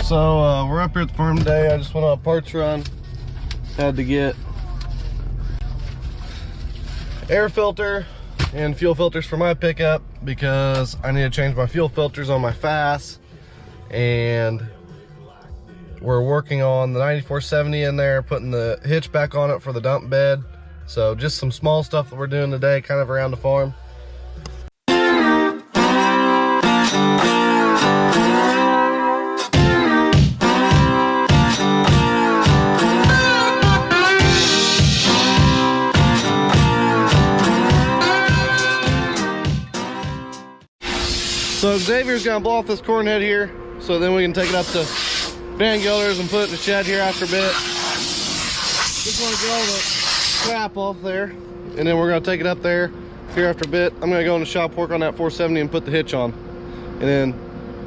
So we're up here at the farm today. I just went on a parts run. Had to get air filter and fuel filters for my pickup because I need to change my fuel filters on my Fast, and we're working on the 9470 in there, putting the hitch back on it for the dump bed. So just some small stuff that we're doing today, kind of around the farm. So Xavier's gonna blow off this corn head here, so then we can take it up to Van Gilders and put it in the shed here after a bit. Just want to get all the crap off there, and then we're gonna take it up there here after a bit. I'm gonna go in the shop, work on that 470 and put the hitch on, and then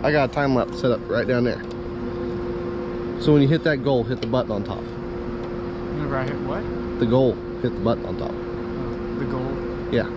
I got a time lapse set up right down there. So when you hit that goal, hit the button on top. Whenever I hit what? The goal, hit the button on top. Oh, the goal? Yeah.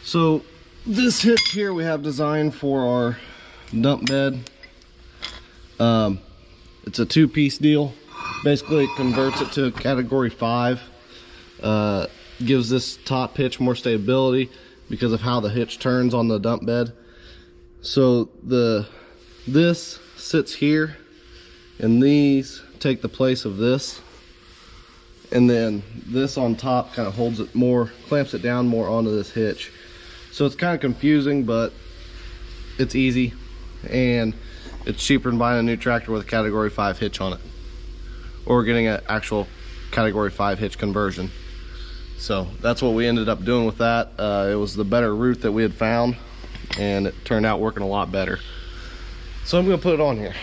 So this hitch here we have designed for our dump bed. It's a two-piece deal. Basically it converts it to a category 5. Gives this top hitch more stability because of how the hitch turns on the dump bed. So this sits here, and these take the place of this. And then this on top kind of holds it more, clamps it down more onto this hitch. So it's kind of confusing, but it's easy, and it's cheaper than buying a new tractor with a category 5 hitch on it, or getting an actual category 5 hitch conversion. So that's what we ended up doing with that. It was the better route that we had found, and it turned out working a lot better. So I'm gonna put it on here.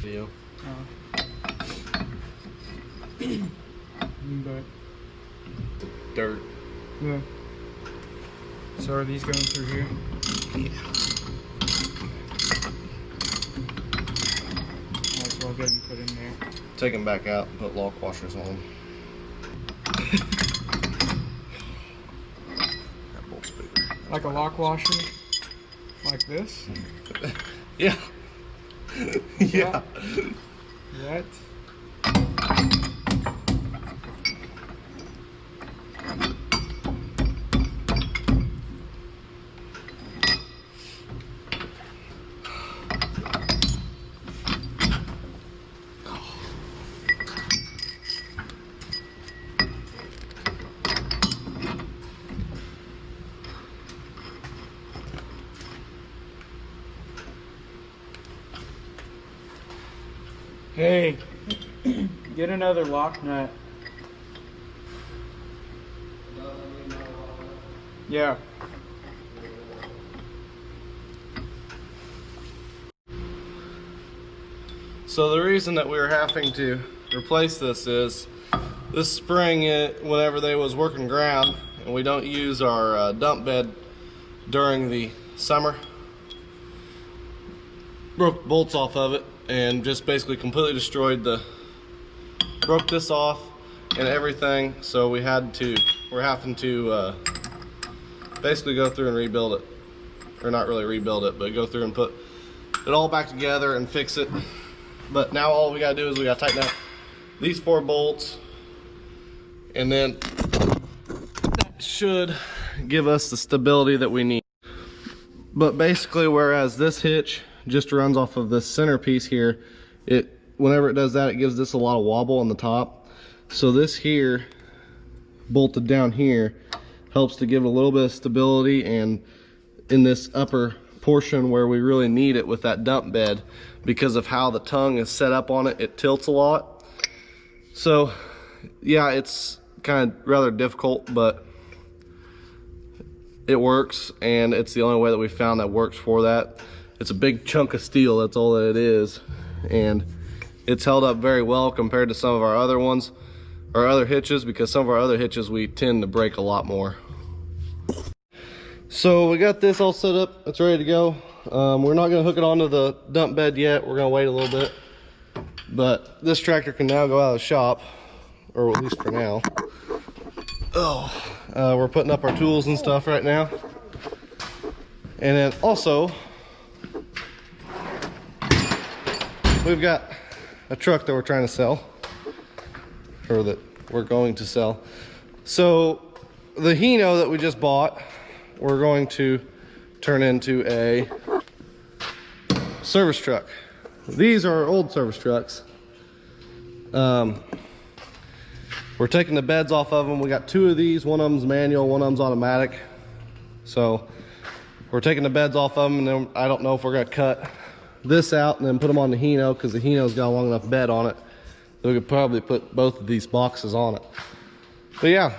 Video. But Dirt. yeah. So are these going through here? Yeah. Might as well get them put in there. Take them back out and put lock washers on them. That bolt's bigger. Like a lock washer? Like this? Yeah. Yeah. What? Hey, get another lock nut. Yeah. So the reason that we were having to replace this is this spring, whenever they was working ground and we don't use our dump bed during the summer, broke bolts off of it and just basically completely destroyed broke this off and everything. So we're having to basically go through and rebuild it, or not really rebuild it, but go through and put it all back together and fix it. But now all we gotta do is we gotta tighten up these 4 bolts, and then that should give us the stability that we need. But basically, whereas this hitch just runs off of this centerpiece here, whenever it does that, it gives this a lot of wobble on the top. So this here, bolted down here, helps to give it a little bit of stability, and in this upper portion where we really need it with that dump bed, because of how the tongue is set up on it, it tilts a lot. So yeah, it's kind of rather difficult, but it works, and it's the only way that we found that works for that. It's a big chunk of steel, that's all that it is, and it's held up very well compared to some of our other ones, our other hitches, because some of our other hitches we tend to break a lot more. So we got this all set up, it's ready to go. We're not going to hook it onto the dump bed yet, we're going to wait a little bit. But this tractor can now go out of the shop, or at least for now. We're putting up our tools and stuff right now. And then also, we've got a truck that we're trying to sell, or that we're going to sell. So the Hino that we just bought, we're going to turn into a service truck. These are our old service trucks. We're taking the beds off of them. We got 2 of these. One of them's manual, one of them's automatic. So we're taking the beds off of them, and then I don't know if we're gonna cut this out and then put them on the Hino, because the Hino's got a long enough bed on it that we could probably put both of these boxes on it. But yeah,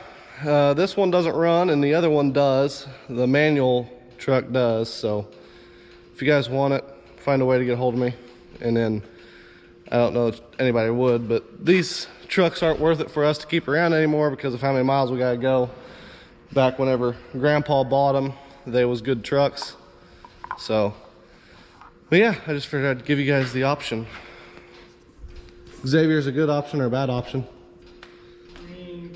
this one doesn't run and the other one does. The manual truck does. So if you guys want it, find a way to get a hold of me. And then I don't know if anybody would, but these trucks aren't worth it for us to keep around anymore because of how many miles we gotta go. Back whenever Grandpa bought them, they was good trucks. So, but yeah, I just figured I'd give you guys the option. Xavier's a good option or a bad option? I mean,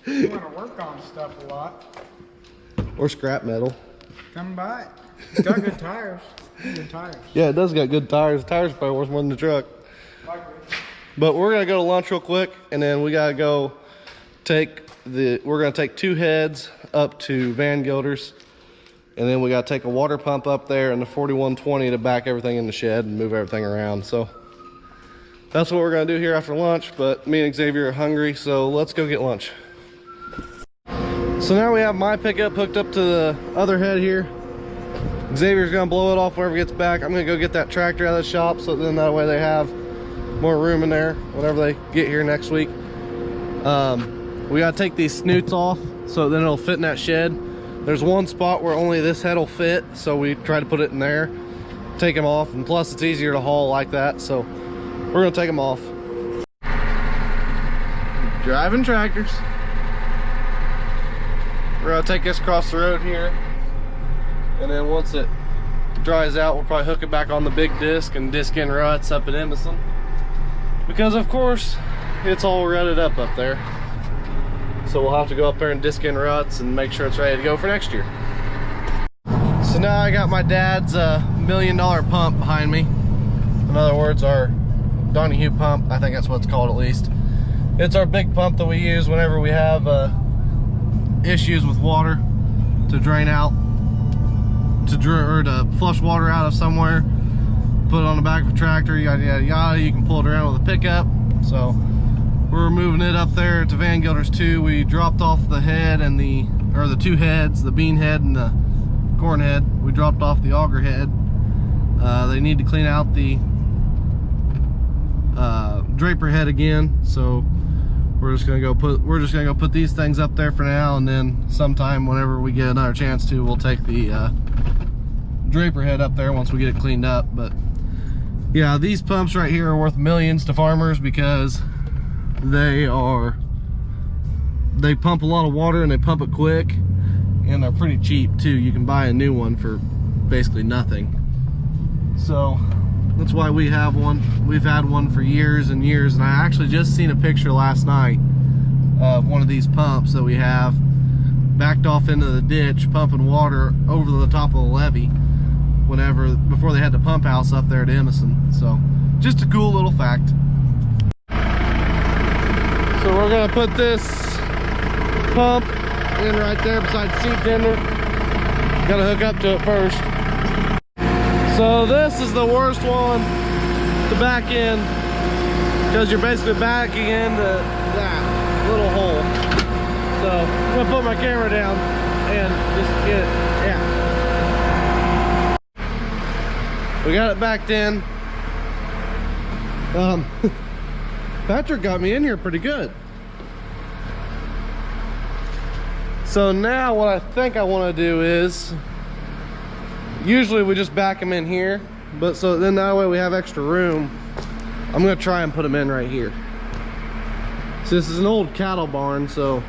you want to work on stuff a lot. Or scrap metal. Come by it. It's got good tires. Good tires. Yeah, it does got good tires. The tires are probably worth more than the truck. Likely. But we're gonna go to lunch real quick, and then we gotta go we're gonna take 2 heads up to Van Gilder's, and then we gotta take a water pump up there and the 4120 to back everything in the shed and move everything around. So that's what we're gonna do here after lunch, but me and Xavier are hungry, so let's go get lunch. So now we have my pickup hooked up to the other head here. Xavier's gonna blow it off whenever he gets back. I'm gonna go get that tractor out of the shop, so then that way they have more room in there whenever they get here next week. We gotta take these snoots off so then it'll fit in that shed. There's one spot where only this head will fit, so we try to put it in there, take them off, and plus it's easier to haul like that, so we're gonna take them off. Driving tractors. We're gonna take this across the road here, and then once it dries out, we'll probably hook it back on the big disc and disc in ruts up at Emerson, because of course it's all rutted up there. So we'll have to go up there and disc in ruts and make sure it's ready to go for next year. So now I got my dad's $1 million pump behind me. In other words, our Donahue pump, I think that's what it's called at least. It's our big pump that we use whenever we have issues with water to drain out, to flush water out of somewhere. Put it on the back of a tractor, yada yada yada. You can pull it around with a pickup. So we're moving it up there to Van Gilder's too. We dropped off the head and the 2 heads, the bean head and the corn head. We dropped off the auger head. They need to clean out the draper head again, so we're just gonna go put these things up there for now, and then sometime whenever we get another chance to, we'll take the draper head up there once we get it cleaned up. But Yeah, these pumps right here are worth millions to farmers because they pump a lot of water and they pump it quick, and they're pretty cheap too. You can buy a new one for basically nothing. So that's why we have one. We've had one for years and years, and I actually just seen a picture last night of one of these pumps that we have backed off into the ditch, pumping water over the top of the levee before they had the pump house up there at Emerson. So just a cool little fact. So we're gonna put this pump in right there beside the seed tender. Gotta hook up to it first. So this is the worst one to back in, because you're basically backing into that little hole. So I'm gonna put my camera down and just get it. Yeah. We got it backed in. Patrick got me in here pretty good. So now what I think I want to do is, usually we just back them in here, but so then that way we have extra room. I'm gonna try and put them in right here. So this is an old cattle barn, so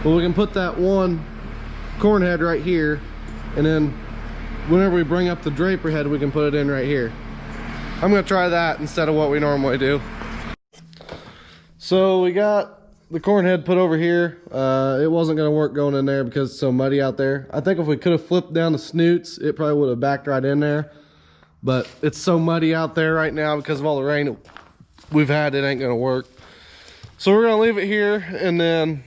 we can put that one corn head right here, and then whenever we bring up the draper head, we can put it in right here. I'm gonna try that instead of what we normally do. So we got the corn head put over here. It wasn't gonna work going in there because it's so muddy out there. I think if we could have flipped down the snoots, it probably would have backed right in there. But it's so muddy out there right now because of all the rain we've had, it ain't gonna work. So we're gonna leave it here, and then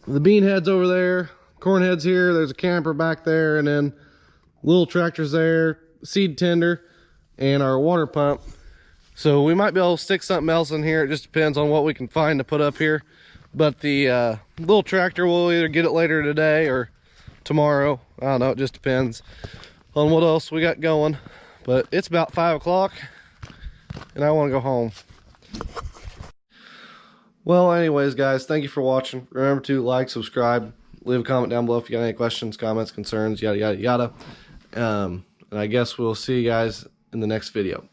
the bean head's over there, corn head's here, there's a camper back there, and then little tractors there, seed tender, and our water pump. So we might be able to stick something else in here. It just depends on what we can find to put up here. But the little tractor, we'll either get it later today or tomorrow. I don't know, it just depends on what else we got going. But it's about 5 o'clock and I want to go home. Well, anyways, guys, thank you for watching. Remember to like, subscribe, leave a comment down below if you got any questions, comments, concerns, yada, yada, yada. And I guess we'll see you guys in the next video.